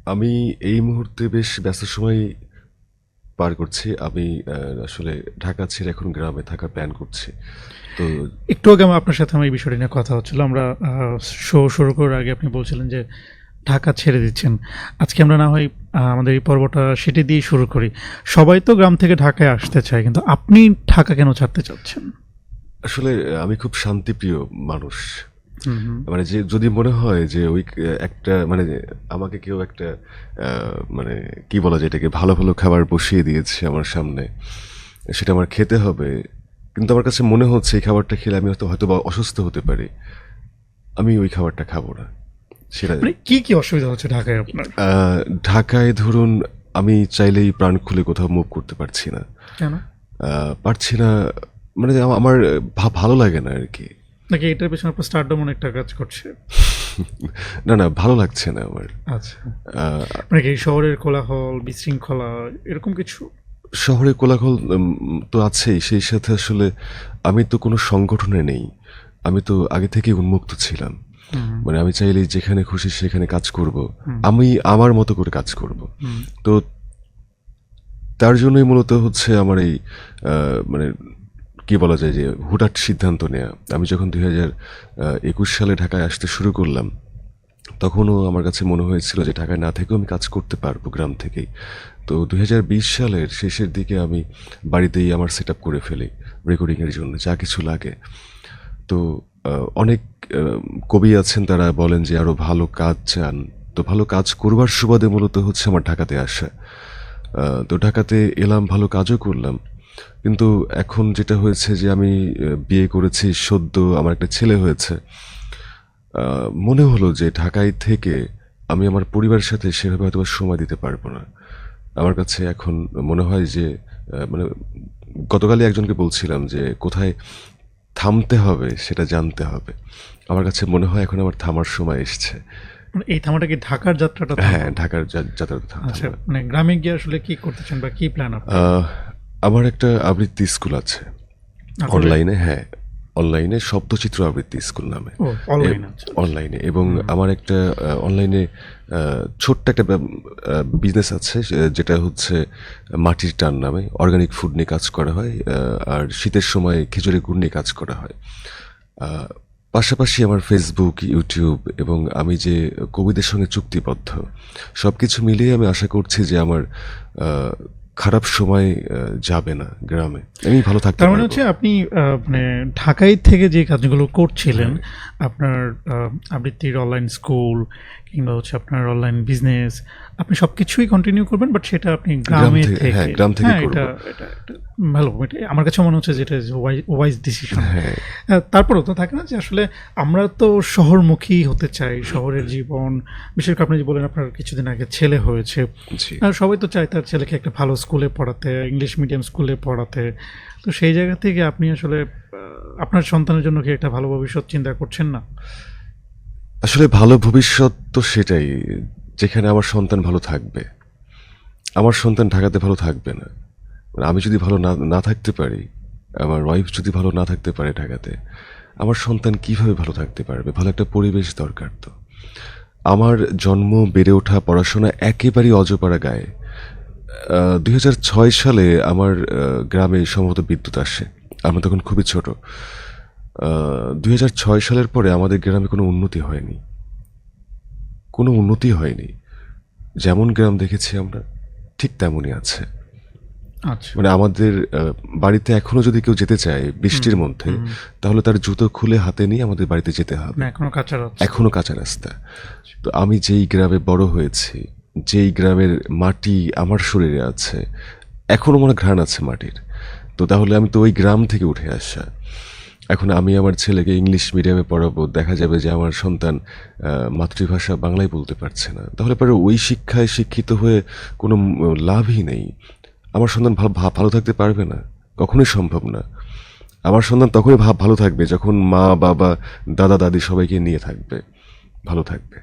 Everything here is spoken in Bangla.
আমি এই মুহূর্তে বেশ ব্যস্ত সময় পার করছি। আমি আসলে ঢাকা ছেড়ে এখন গ্রামে থাকার প্ল্যান করছি। তো একটু আগে আপনার সাথে আমার এই বিষয়টা নিয়ে কথা হচ্ছিল। আমরা শো শুরু করার আগে আপনি বলছিলেন যে ঢাকা ছেড়ে দিচ্ছেন। আজকে আমরা না হয় আমাদের এই পর্বটা সেটি দিয়েই শুরু করি। সবাই তো গ্রাম থেকে ঢাকায় আসতে চায়, কিন্তু আপনি ঢাকা কেন ছাড়তে চাচ্ছেন? আসলে আমি খুব শান্তিপ্রিয় মানুষ। হুম, হুম। মানে যে যদি মনে হয় যে ওই একটা মানে আমাকে কেউ একটা মানে কি বলা যায় এটাকে, ভালো ভালো খাবার বসিয়ে দিয়েছে আমার সামনে, সেটা আমার খেতে হবে, কিন্তু আমার কাছে মনে হচ্ছে এই খাবারটা খেলে আমি হয়তো বা অসুস্থ হতে পারি, আমি ওই খাবারটা খাবো না। সেটা মানে কি অসুবিধা হচ্ছে ঢাকায় আপনার? আহ, ঢাকায় ধরুন আমি চাইলেই প্রাণ খুলে কোথাও মুভ করতে পারছি না। কেন? পারছি না, মানে আমার ভালো লাগে না আর কি। নাকি এটার পেছনে আপনার স্টারডম অনেকটা কাজ করছে? না না, ভালো লাগছে না আমার। আচ্ছা। আহ, মানে কি শহরের কোলাহল, বিশৃঙ্খলা এরকম কিছু? শহরে কোলাহল তো আছেই, সেই সাথে আসলে আমি তো কোনো সংগঠনে নেই। আমি তো আগে থেকেই উন্মুক্ত ছিলাম। হুম, মানে আমি চাইলেই যেখানে খুশি সেখানে কাজ করব, হুম, আমি আমার মতো করে কাজ করব। হুম। তো তার জন্যই মূলত হচ্ছে আমার এই মানে কি বলা যায় যে হুটহাট সিদ্ধান্ত নেওয়া। আমি যখন 2021 সালে ঢাকায় আসতে শুরু করলাম, তখনও আমার কাছে মনে হয়েছিল যে ঢাকায় না থেকেও আমি কাজ করতে পারবো গ্রাম থেকেই। তো 2020 সালের শেষের দিকে আমি বাড়িতেই আমার সেট আপ করে ফেলি রেকর্ডিংয়ের জন্য যা কিছু লাগে। তো অনেক আহ, কবি আছেন, তারা বলেন যে আরো ভালো কাজ চান। তো ভালো কাজ করবার সুবাদে মূলত হচ্ছে আমার ঢাকাতে আসা। তো ঢাকাতে এলাম, ভালো কাজও করলাম। কিন্তু এখন যেটা হয়েছে যে আমি বিয়ে করেছি, সদ্য আমার একটা ছেলে হয়েছে। মনে হলো যে ঢাকায় থেকে আমি আমার পরিবারের সাথে সেভাবে হয়তো বা সময় দিতে পারবো না। আমার কাছে এখন মনে হয় যে মানে গতকালই একজনকে বলছিলাম যে কোথায় থামতে হবে সেটা জানতে হবে। আমার কাছে মনে হয় এখন আমার থামার সময় এসছে। মানে এই থামাটা কি ঢাকার যাত্রাটা হ্যাঁ, থামা? ঢাকার যাতায়াত আচ্ছা, থামা। মানে গ্রামে গিয়ে আসলে কি করতে চান বা কি প্ল্যান আপনার? আহ, আমার একটা আবৃত্তি স্কুল আছে আসলে অনলাইনে। হ্যাঁ, অনলাইনে শব্দচিত্র আবৃত্তি স্কুল নামে। ও অনলাইন, আচ্ছা, আচ্ছা। অনলাইনে, এবং হুম, আমার একটা অনলাইনে ছোট্ট একটা বিজনেস আছে, যেটা হচ্ছে মাটির টান নামে। অর্গানিক ফুড নিয়ে কাজ করা হয়, আর শীতের সময় খেজুরের গুড় নিয়ে কাজ করা হয়। আহ, পাশাপাশি আমার ফেসবুক, ইউটিউব, এবং আমি যে কবিদের সঙ্গে চুক্তিবদ্ধ, সব কিছু মিলিয়ে আমি আশা করছি যে আমার আহ, খারাপ সময় যাবে না গ্রামে, আমি ভালো থাকতে তার মানে পারবো। হচ্ছে আপনি মানে ঢাকায় থেকে যে কাজগুলো করছিলেন, হ্যাঁ, আপনার আবৃত্তির অনলাইন স্কুল কিংবা হচ্ছে আপনার অনলাইন বিজনেস, আপনি সবকিছুই কন্টিনিউ করবেন, বাট সেটা আপনি গ্রাম গ্রামে থেকে, হ্যাঁ থেকে। গ্রাম থেকে হ্যাঁ, করব। এটা ভালো। এটা আমার কাছে মনে হচ্ছে যেটা ওয়াইজ ডিসিশন। হ্যাঁ, তারপরেও তো থাকে না যে আসলে আমরা তো শহরমুখী হতে চাই, শহরের জীবন। বিশেষ করে আপনি যে বলেন আপনার কিছুদিন আগে ছেলে হয়েছে, জি। সবাই তো চায় তার ছেলেকে একটা ভালো স্কুলে পড়াতে, ইংলিশ মিডিয়াম স্কুলে পড়াতে। তো সেই জায়গা থেকে আপনি আসলে আপনার সন্তানের জন্য কি একটা ভালো ভবিষ্যৎ চিন্তা করছেন না? আসলে ভালো ভবিষ্যৎ তো সেটাই, যেখানে আমার সন্তান ভালো থাকবে। আমার সন্তান ঢাকাতে ভালো থাকবে না। মানে আমি যদি ভালো না থাকতে পারি, আমার ওয়াইফ যদি ভালো না থাকতে পারে ঢাকাতে, আমার সন্তান কিভাবে ভালো থাকতে পারবে? ভালো একটা পরিবেশ দরকার তো। আমার জন্ম, বেড়ে ওঠা, পড়াশোনা একেবারেই অজপাড়া গায়ে। 2006 সালে আমার গ্রামে সম্ভবত বিদ্যুৎ আসে। আমরা তখন খুবই ছোট। 2006 সালের পরে আমাদের গ্রামে কোনো উন্নতি হয়নি। কোনো উন্নতি হয়নি। যেমন গ্রাম দেখেছি আমরা, ঠিক তেমনই আছে। আচ্ছা। মানে আমাদের বাড়িতে এখনো যদি কেউ যেতে চায় হুম, বৃষ্টির মধ্যে, হুম। তাহলে তার জুতো খুলে হাতে নিয়ে আমাদের বাড়িতে যেতে হবে। না, এখনো কাঁচা রাস্তা। এখনো কাঁচা রাস্তা। তো আমি যেই গ্রামে বড় হয়েছি, যেই গ্রামের মাটি আমার শরীরে আছে, এখনো মনে হয় ঘ্রাণ আছে মাটির। তো তাহলে আমি তো ওই গ্রাম থেকে উঠে আসা। এখন আমি আমার ছেলেকে ইংলিশ মিডিয়ামে পড়াবো, দেখা যাবে যে আমার সন্তান মাতৃভাষা বাংলায় বলতে পারছে না, তাহলে পরে ওই শিক্ষায় শিক্ষিত হয়ে কোনো লাভই নেই। আমার সন্তান ভালো থাকতে পারবে না, কখনোই সম্ভব না। আমার সন্তান তখনই ভালো থাকবে যখন মা, বাবা, দাদা, দাদি সবাইকে নিয়ে থাকবে, ভালো থাকবে।